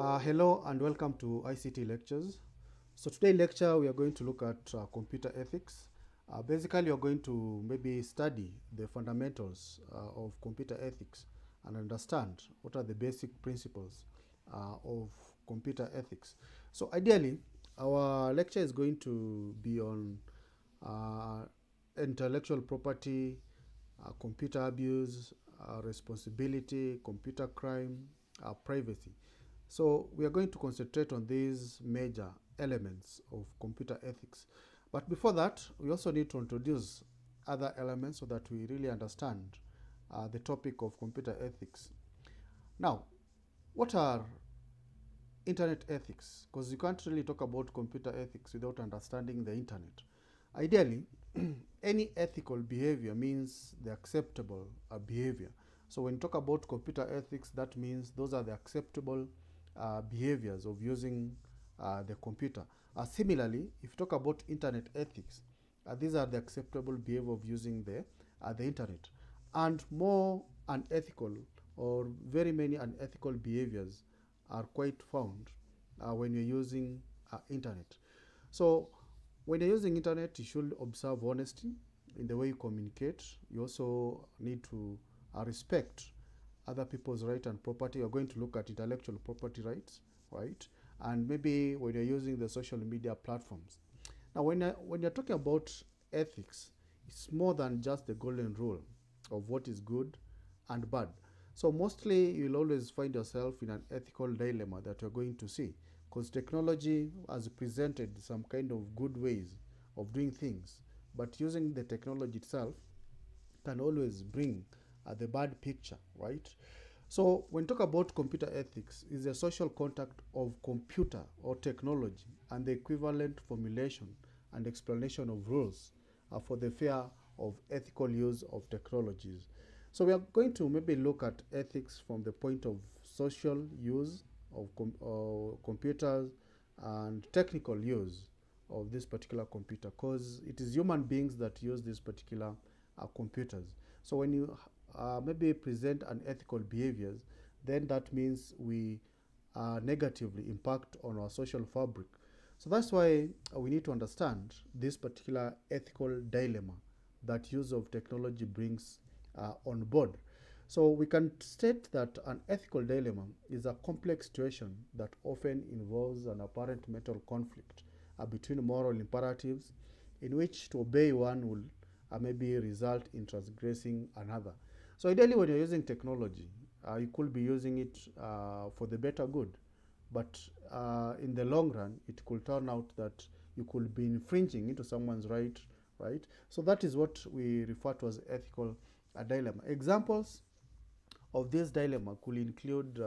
Hello and welcome to ICT lectures. So today lecture we are going to look at computer ethics. Basically we are going to maybe study the fundamentals of computer ethics and understand what are the basic principles of computer ethics. So ideally our lecture is going to be on uh, intellectual property, computer abuse, responsibility, computer crime, privacy. So we are going to concentrate on these major elements of computer ethics. But before that, we also need to introduce other elements so that we really understand the topic of computer ethics. Now, what are internet ethics? Because you can't really talk about computer ethics without understanding the internet. Ideally, any ethical behavior means the acceptable behavior. So when you talk about computer ethics, that means those are the acceptable behaviors of using the computer. Similarly, if you talk about internet ethics, these are the acceptable behavior of using the internet. And more unethical or very many unethical behaviors are quite found when you're using internet. So when you're using internet, you should observe honesty in the way you communicate. You also need to respect other people's right and property. You're going to look at intellectual property rights, right? And maybe when you're using the social media platforms. Now, when you're talking about ethics, it's more than just the golden rule of what is good and bad. So mostly you'll always find yourself in an ethical dilemma that you're going to see, because technology has presented some kind of good ways of doing things, but using the technology itself can always bring the bad picture, right? So when talk about computer ethics, is a social contact of computer or technology and the equivalent formulation and explanation of rules for the fair of ethical use of technologies. So we are going to maybe look at ethics from the point of social use of computers and technical use of this particular computer, because it is human beings that use these particular computers. So when you maybe present unethical behaviors, then that means we negatively impact on our social fabric. So that's why we need to understand this particular ethical dilemma that use of technology brings on board. So we can state that an ethical dilemma is a complex situation that often involves an apparent mental conflict between moral imperatives in which to obey one will maybe result in transgressing another. So ideally when you're using technology, you could be using it for the better good, but in the long run, it could turn out that you could be infringing into someone's right? So that is what we refer to as ethical dilemma. Examples of this dilemma could include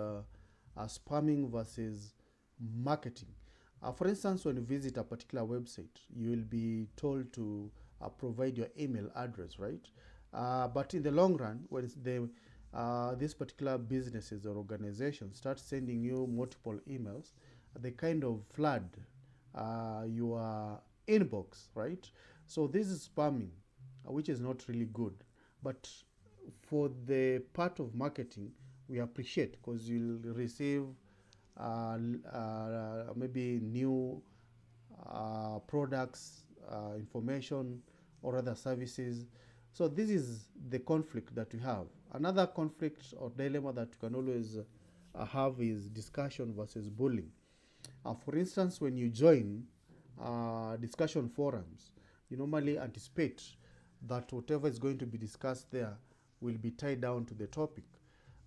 spamming versus marketing. For instance, when you visit a particular website, you will be told to provide your email address, right? But in the long run, when these particular businesses or organizations start sending you multiple emails, they kind of flood your inbox, right? So this is spamming, which is not really good. But for the part of marketing, we appreciate because you'll receive maybe new products, information, or other services. So this is the conflict that we have. Another conflict or dilemma that you can always have is discussion versus bullying. For instance, when you join discussion forums, you normally anticipate that whatever is going to be discussed there will be tied down to the topic.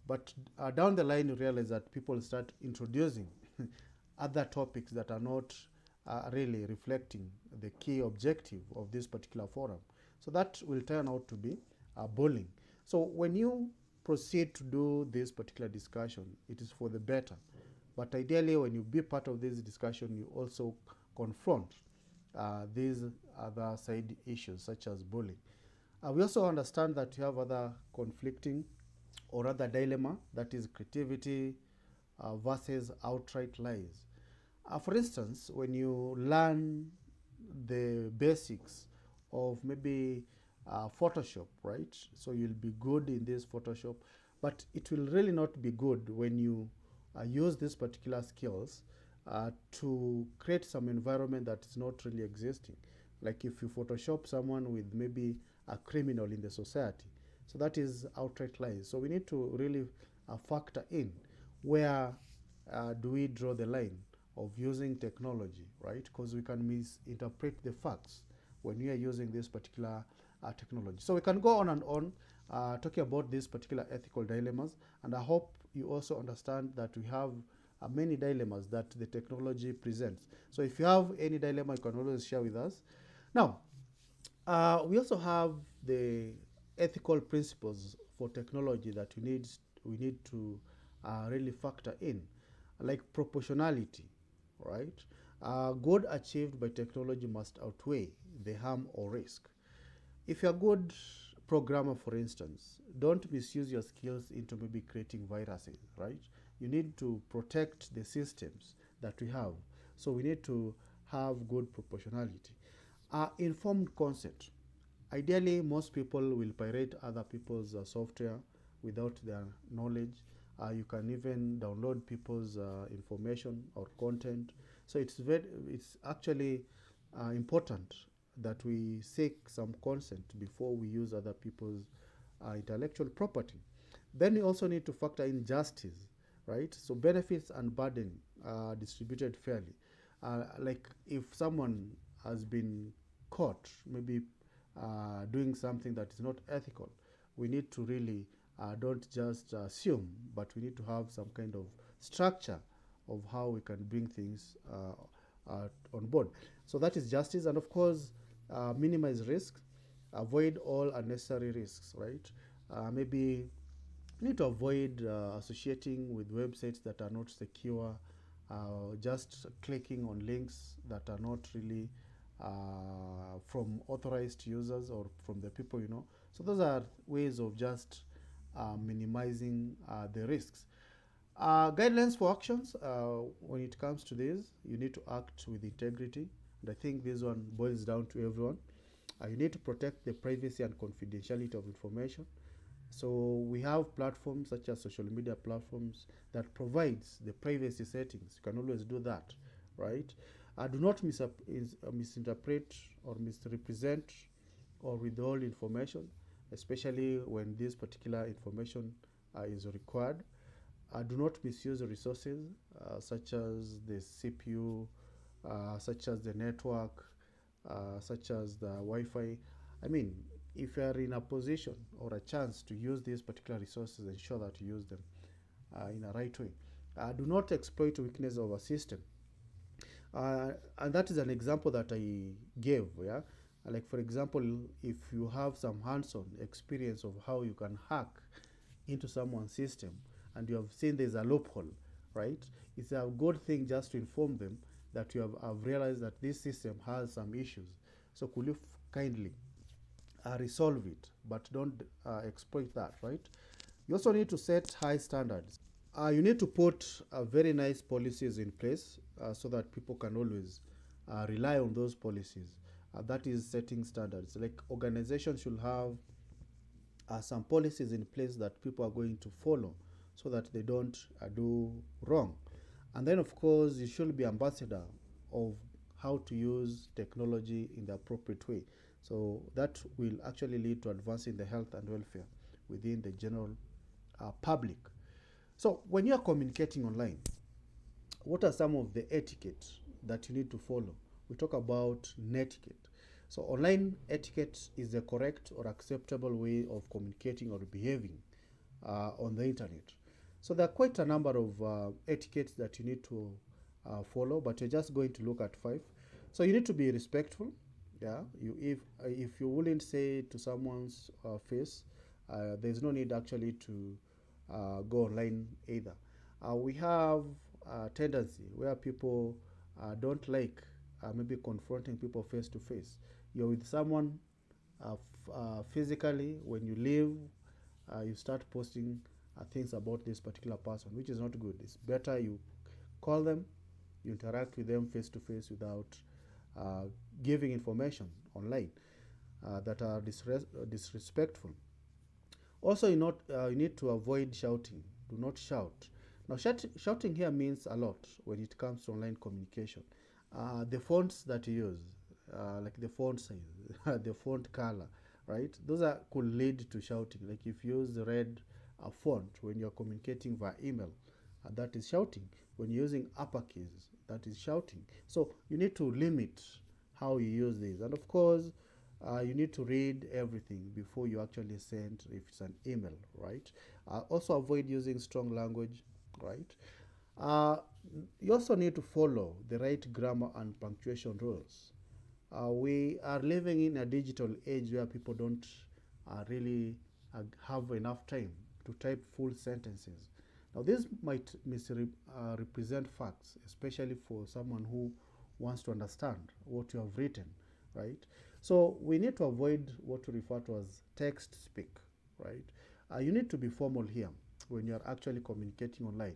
But down the line, you realize that people start introducing other topics that are not really reflecting the key objective of this particular forum. So that will turn out to be bullying. So when you proceed to do this particular discussion, it is for the better. But ideally, when you be part of this discussion, you also confront these other side issues such as bullying. We also understand that you have other conflicting or other dilemma, that is creativity versus outright lies. For instance, when you learn the basics of maybe Photoshop, right? So you'll be good in this Photoshop, but it will really not be good when you use these particular skills to create some environment that is not really existing. Like if you Photoshop someone with maybe a criminal in the society, so that is outright lies. So we need to really factor in where do we draw the line of using technology, right? Because we can misinterpret the facts when we are using this particular technology. So we can go on and on talking about these particular ethical dilemmas, and I hope you also understand that we have many dilemmas that the technology presents. So if you have any dilemma, you can always share with us. Now, we also have the ethical principles for technology that we need to really factor in, like proportionality, right? Good achieved by technology must outweigh the harm or risk. If you're a good programmer, for instance, don't misuse your skills into maybe creating viruses, right? You need to protect the systems that we have. So we need to have good proportionality. Informed consent. Ideally, most people will pirate other people's software without their knowledge. You can even download people's information or content. So it's actually important that we seek some consent before we use other people's intellectual property. Then we also need to factor in justice, right? So benefits and burden are distributed fairly. Like if someone has been caught, maybe doing something that is not ethical, we need to really don't just assume, but we need to have some kind of structure of how we can bring things on board. So that is justice, and of course, minimize risks, avoid all unnecessary risks, right? Maybe you need to avoid associating with websites that are not secure, just clicking on links that are not really from authorized users or from the people you know. So those are ways of just minimizing the risks. Guidelines for actions. When it comes to this, you need to act with integrity. And I think this one boils down to everyone. You need to protect the privacy and confidentiality of information. So we have platforms such as social media platforms that provides the privacy settings. You can always do that, right? Do not misinterpret or misrepresent or withhold information, especially when this particular information is required. Do not misuse resources such as the CPU, such as the network, such as the Wi-Fi. I mean, if you are in a position or a chance to use these particular resources, ensure that you use them in a right way. Do not exploit weakness of a system. And that is an example that I gave, yeah? Like, for example, if you have some hands-on experience of how you can hack into someone's system and you have seen there's a loophole, right? It's a good thing just to inform them that you have realized that this system has some issues. So could you kindly resolve it, but don't exploit that, right? You also need to set high standards. You need to put very nice policies in place so that people can always rely on those policies. That is setting standards. Like organizations should have some policies in place that people are going to follow so that they don't do wrong. And then, of course, you should be ambassador of how to use technology in the appropriate way. So that will actually lead to advancing the health and welfare within the general public. So when you are communicating online, what are some of the etiquette that you need to follow? We talk about netiquette. So online etiquette is the correct or acceptable way of communicating or behaving on the internet. So there are quite a number of etiquettes that you need to follow, but we're just going to look at 5. So you need to be respectful. Yeah, if you wouldn't say to someone's face, there's no need actually to go online either. We have a tendency where people don't like maybe confronting people face to face. You're with someone physically. When you leave, you start posting things about this particular person, which is not good. It's better you call them, you interact with them face to face without giving information online that are disrespectful. Also, you need to avoid shouting. Do not shout. Now, shouting here means a lot when it comes to online communication. The fonts that you use, like the font size, the font color, right? Those are could lead to shouting. Like if you use the red font when you're communicating via email, that is shouting. When you're using uppercase, that is shouting. So you need to limit how you use these, and of course, you need to read everything before you actually send if it's an email, right? Also avoid using strong language, right? Uh, you also need to follow the right grammar and punctuation rules. We are living in a digital age where people don't really have enough time to type full sentences. Now, this might misrepresent facts, especially for someone who wants to understand what you have written, right? So, we need to avoid what we refer to as text speak, right? You need to be formal here when you are actually communicating online.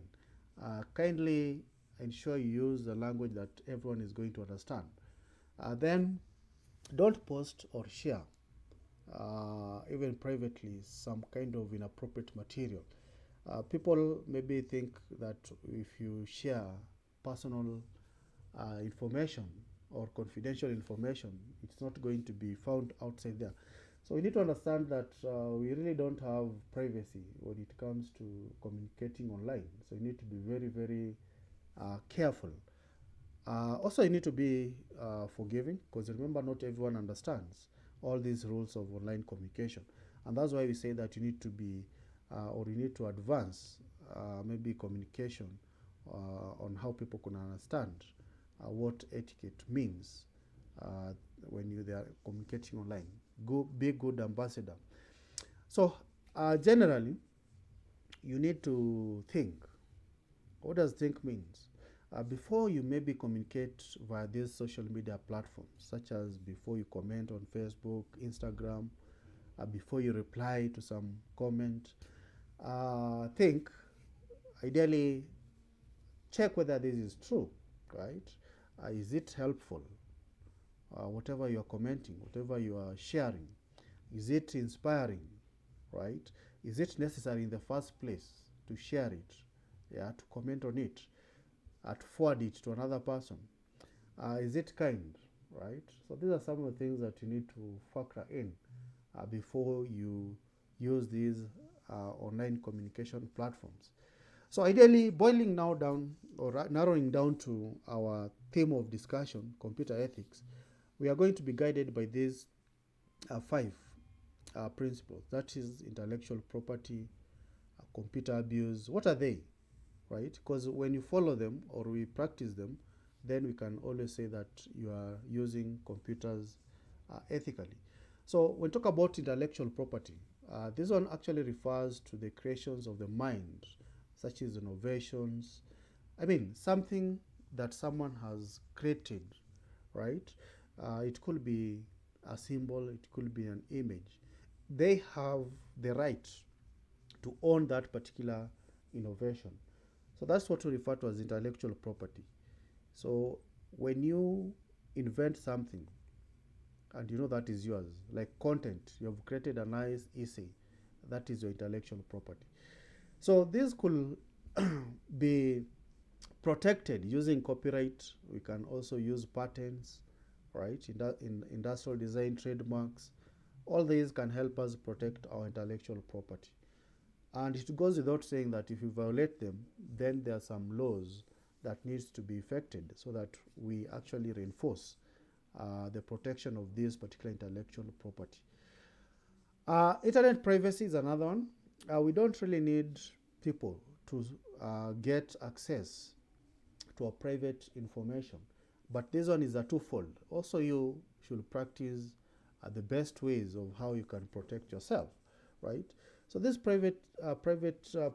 Kindly ensure you use the language that everyone is going to understand. Then don't post or share, even privately, some kind of inappropriate material. People maybe think that if you share personal information or confidential information, it's not going to be found outside there. So we need to understand that we really don't have privacy when it comes to communicating online. So you need to be very, very careful. Also, you need to be forgiving, because remember, not everyone understands all these rules of online communication, and that's why we say that you need to be or you need to advance maybe communication on how people can understand what etiquette means when they are communicating online. Be a good ambassador. So, generally, you need to think. What does think means? Before you maybe communicate via these social media platforms, such as before you comment on Facebook, Instagram, before you reply to some comment, think, ideally, check whether this is true, right? Is it helpful? Whatever you are commenting, whatever you are sharing, is it inspiring, right? Is it necessary in the first place to share it, yeah, to comment on it, to forward it to another person? Is it kind, right? So these are some of the things that you need to factor in before you use these online communication platforms. So ideally, boiling now down or narrowing down to our theme of discussion, computer ethics, we are going to be guided by these five principles. That is intellectual property, computer abuse. What are they, right? Because when you follow them or we practice them, then we can always say that you are using computers ethically. So when we talk about intellectual property, this one actually refers to the creations of the mind, such as innovations. I mean, something that someone has created, right? It could be a symbol, it could be an image. They have the right to own that particular innovation. So that's what we refer to as intellectual property. So when you invent something and you know that is yours, like content, you have created a nice essay, that is your intellectual property. So this could be protected using copyright. We can also use patents, right? In industrial design, trademarks. All these can help us protect our intellectual property. And it goes without saying that if you violate them, then there are some laws that needs to be effected so that we actually reinforce the protection of this particular intellectual property. Internet privacy is another one. We don't really need people to get access to our private information, but this one is a twofold. Also, you should practice the best ways of how you can protect yourself, right? So this private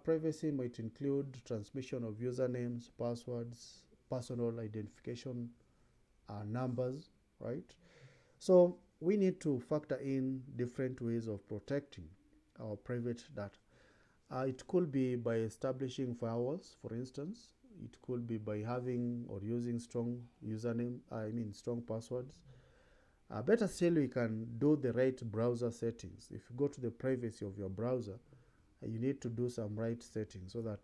privacy might include transmission of usernames, passwords, personal identification numbers, right? So we need to factor in different ways of protecting our private data. It could be by establishing firewalls, for instance. It could be by having or using strong strong passwords. Better still, we can do the right browser settings. If you go to the privacy of your browser, you need to do some right settings so that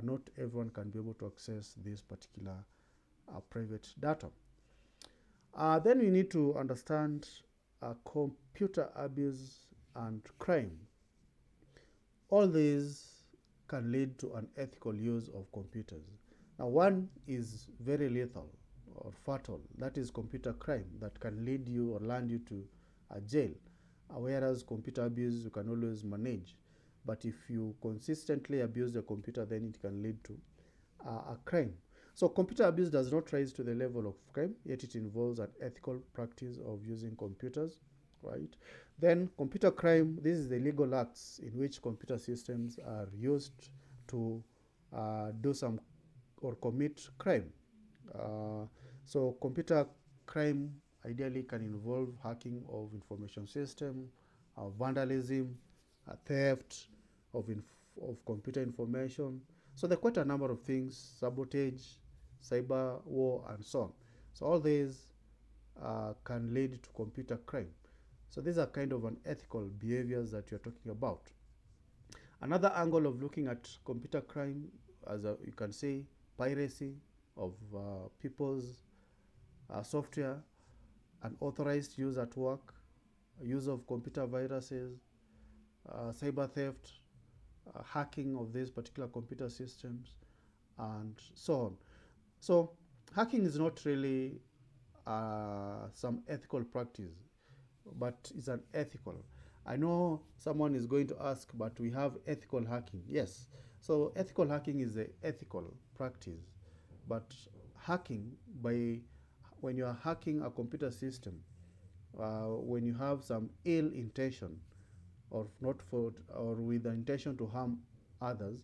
not everyone can be able to access this particular private data. Then we need to understand computer abuse and crime. All these can lead to unethical use of computers. Now, one is very lethal or fatal. That is computer crime that can lead you or land you to jail. Whereas computer abuse you can always manage. But if you consistently abuse the computer, then it can lead to a crime. So computer abuse does not rise to the level of crime, yet it involves an ethical practice of using computers, right? Then computer crime, this is the legal acts in which computer systems are used to do some or commit crime. So computer crime ideally can involve hacking of information system, vandalism, theft of computer information. So there are quite a number of things: sabotage, cyber war, and so on. So all these can lead to computer crime. So these are kind of unethical behaviors that you're talking about. Another angle of looking at computer crime, as you can say, piracy of people's software, unauthorized use at work, use of computer viruses, cyber theft, hacking of these particular computer systems, and so on. So hacking is not really some ethical practice, but it's an ethical. I know someone is going to ask, but we have ethical hacking. Yes. So ethical hacking is the ethical practice, but hacking by when you are hacking a computer system, when you have some ill intention or not for or with the intention to harm others,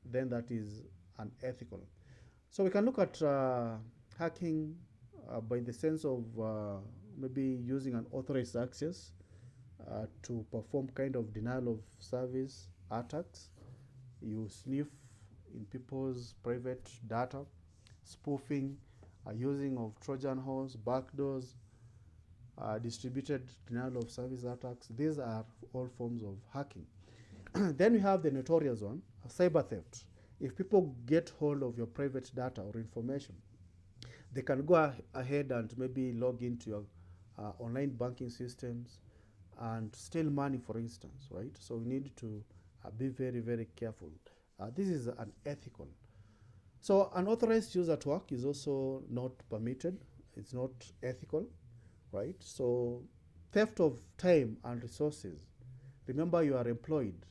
then that is unethical. So we can look at hacking by the sense of maybe using an authorized access to perform kind of denial of service attacks. You sniff in people's private data, spoofing, using of Trojan horse, backdoors, distributed denial of service attacks. These are all forms of hacking. Then we have the notorious one, cyber theft. If people get hold of your private data or information, they can go ahead and maybe log into your online banking systems and steal money, for instance, right? So we need to be very, very careful. This is unethical. So unauthorized use at work is also not permitted. It's not ethical, right? So theft of time and resources. Remember, you are employed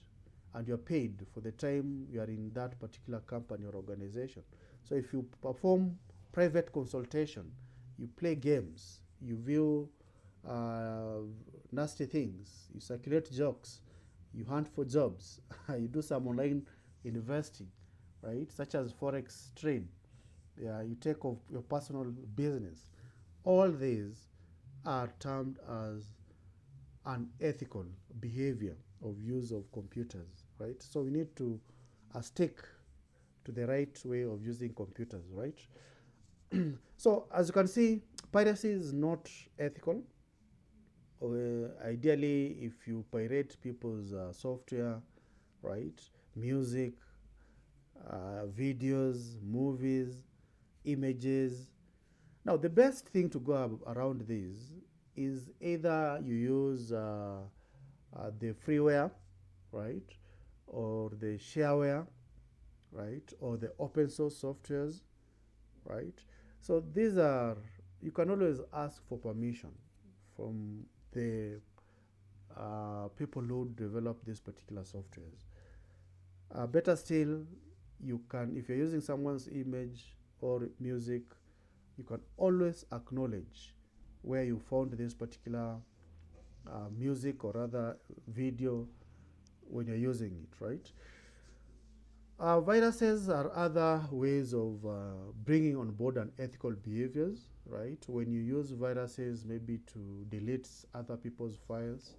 and you're paid for the time you are in that particular company or organization. So if you perform private consultation, you play games, you view nasty things, you circulate jokes, you hunt for jobs, you do some online investing, right, such as forex trade, yeah, you take off your personal business. All these are termed as unethical behavior of use of computers, right? So we need to stick to the right way of using computers, right? So as you can see, piracy is not ethical. Ideally, if you pirate people's software, right, music, videos, movies, images. Now, the best thing to go around this is either you use the freeware, right, or the shareware, right, or the open source softwares, right. So these are, you can always ask for permission from the people who develop these particular softwares. Better still, you can, if you're using someone's image or music, you can always acknowledge where you found this particular music or other video when you're using it, right? Viruses are other ways of bringing on board unethical behaviors, right? When you use viruses maybe to delete other people's files,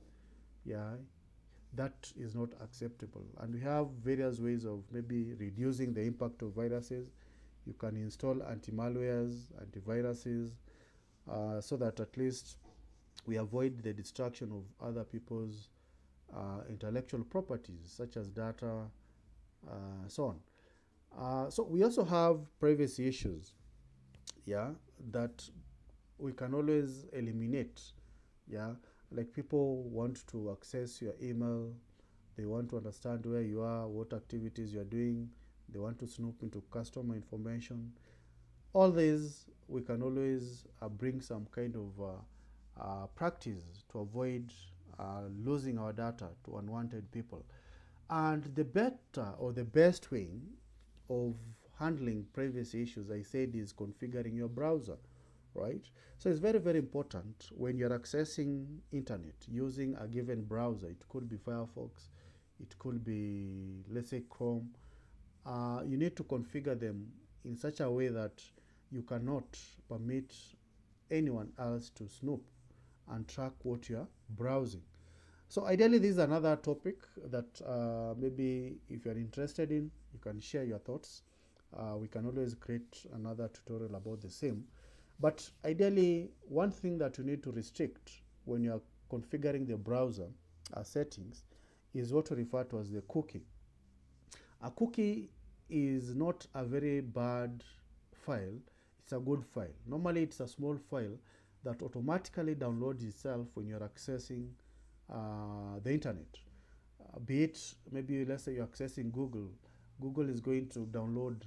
yeah, that is not acceptable. And we have various ways of maybe reducing the impact of viruses. You can install anti-malwares, antiviruses, so that at least we avoid the destruction of other people's intellectual properties, such as data, so on. So we also have privacy issues, yeah, that we can always eliminate, yeah. Like people want to access your email, they want to understand where you are, what activities you're doing, they want to snoop into customer information. All these we can always bring some kind of practice to avoid losing our data to unwanted people. And the better or the best way of handling privacy issues, I said, is configuring your browser, right? So it's very, very important when you're accessing internet using a given browser. It could be Firefox, it could be, let's say, Chrome. You need to configure them in such a way that you cannot permit anyone else to snoop and track what you're browsing. So ideally, this is another topic that maybe if you're interested in, you can share your thoughts. We can always create another tutorial about the same. But ideally, one thing that you need to restrict when you're configuring the browser settings is what we refer to as the cookie. A cookie is not a very bad file, it's a good file. Normally, it's a small file that automatically downloads itself when you're accessing the internet. Be it maybe, let's say, you're accessing Google, Google is going to download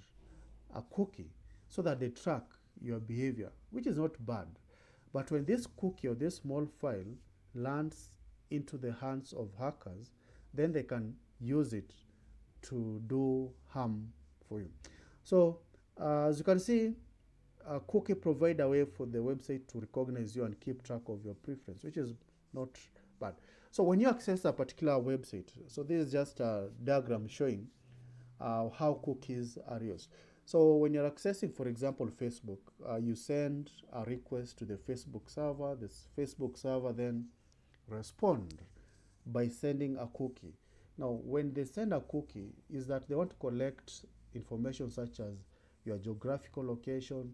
a cookie so that they track your behavior, which is not bad. But when this cookie or this small file lands into the hands of hackers, then they can use it to do harm for you. So, as you can see, a cookie provide a way for the website to recognize you and keep track of your preference, which is not bad. So when you access a particular website, so this is just a diagram showing how cookies are used. So when you're accessing, for example, Facebook, you send a request to the Facebook server. This Facebook server then respond by sending a cookie. Now, when they send a cookie, is that they want to collect information such as your geographical location,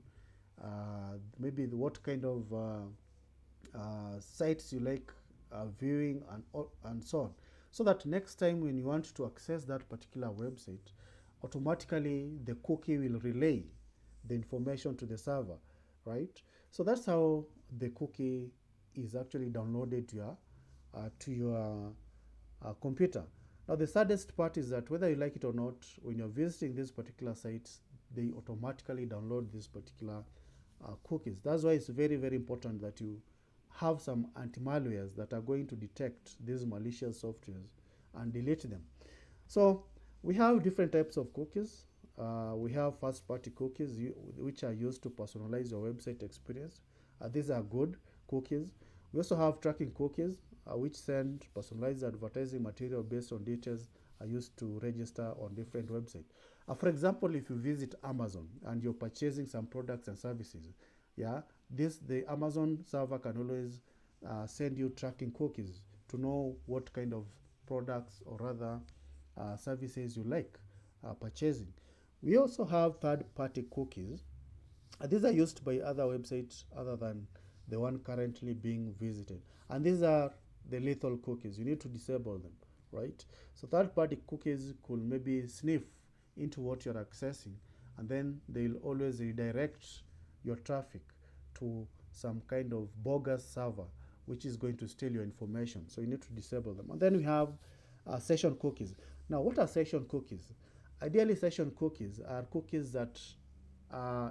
maybe what kind of sites you like viewing, and so on. So that next time when you want to access that particular website, automatically the cookie will relay the information to the server, right? So that's how the cookie is actually downloaded to your computer. Now, the saddest part is that whether you like it or not, when you're visiting these particular sites, they automatically download these particular cookies. That's why it's very, very important that you have some anti-malwares that are going to detect these malicious softwares and delete them. So we have different types of cookies. We have first-party cookies which are used to personalize your website experience. These are good cookies. We also have tracking cookies which send personalized advertising material based on details are used to register on different websites. For example, if you visit Amazon and you're purchasing some products and services, yeah, the Amazon server can always send you tracking cookies to know what kind of products or rather services you like purchasing. We also have third-party cookies. These are used by other websites other than the one currently being visited. And these are the lethal cookies. You need to disable them, right? So third-party cookies could maybe sniff into what you're accessing, and then they'll always redirect your traffic to some kind of bogus server which is going to steal your information. So you need to disable them. And then we have session cookies. Now, what are session cookies? Ideally, session cookies are cookies that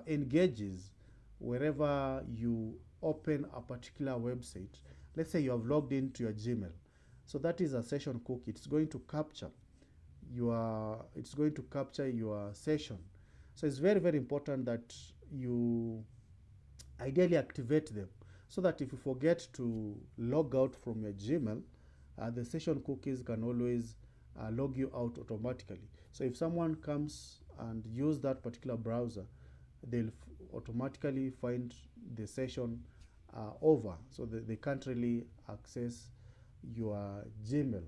engages wherever you open a particular website. Let's say you have logged into your Gmail. So that is a session cookie. It's going to capture your session. So it's very, very important that you ideally activate them so that if you forget to log out from your Gmail, the session cookies can always log you out automatically. So if someone comes and use that particular browser, they'll automatically find the session over, so they can't really access your Gmail.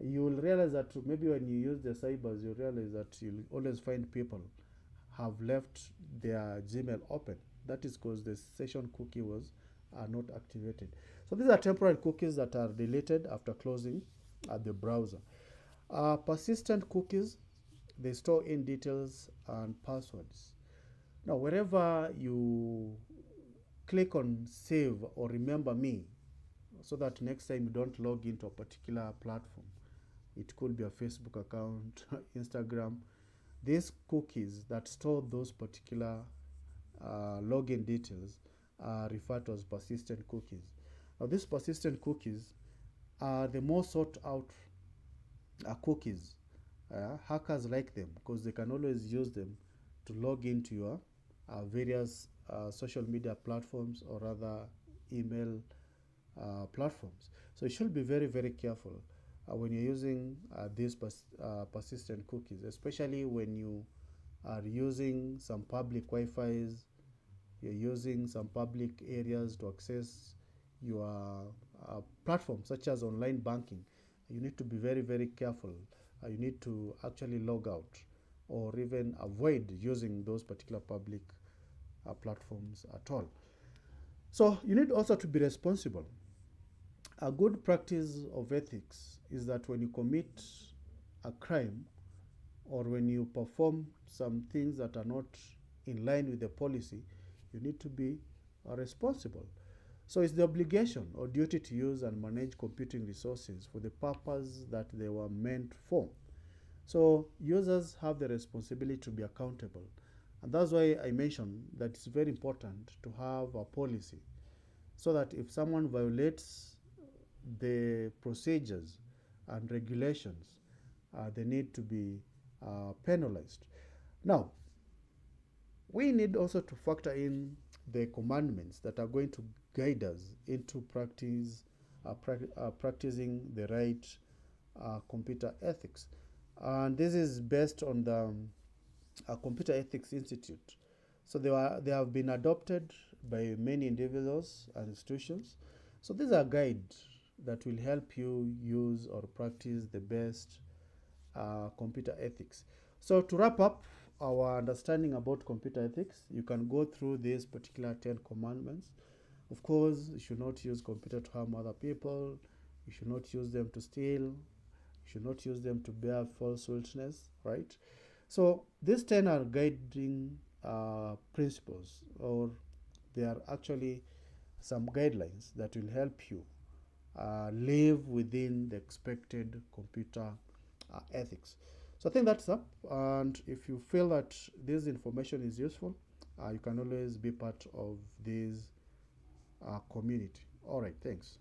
You will realize that maybe when you use the cybers, you realize that you'll always find people have left their Gmail open. That is because the session cookie was not activated. So these are temporary cookies that are deleted after closing the browser. Persistent cookies. they store in details and passwords. Now, wherever you click on save or remember me, so that next time you don't log into a particular platform, it could be a Facebook account, Instagram, these cookies that store those particular login details are referred to as persistent cookies. Now, these persistent cookies are the most sought out cookies. Hackers like them because they can always use them to log into your various social media platforms or other email platforms. So you should be very, very careful when you're using these persistent cookies, especially when you are using some public Wi-Fi's, you're using some public areas to access your platforms such as online banking. You need to be very, very careful. You need to actually log out or even avoid using those particular public platforms at all. So you need also to be responsible. A good practice of ethics is that when you commit a crime or when you perform some things that are not in line with the policy, you need to be responsible. So it's the obligation or duty to use and manage computing resources for the purpose that they were meant for. So users have the responsibility to be accountable. And that's why I mentioned that it's very important to have a policy so that if someone violates the procedures and regulations, they need to be penalized. Now, we need also to factor in the commandments that are going to guide us into practicing the right computer ethics. And this is based on the Computer Ethics Institute. So they have been adopted by many individuals and institutions. So these are guides that will help you use or practice the best computer ethics. So to wrap up our understanding about computer ethics, you can go through these particular 10 commandments. Of course, you should not use computer to harm other people. You should not use them to steal. You should not use them to bear false witness, right? So these 10 are guiding principles, or they are actually some guidelines that will help you live within the expected computer ethics. So I think that's up. And if you feel that this information is useful, you can always be part of this community. All right, thanks.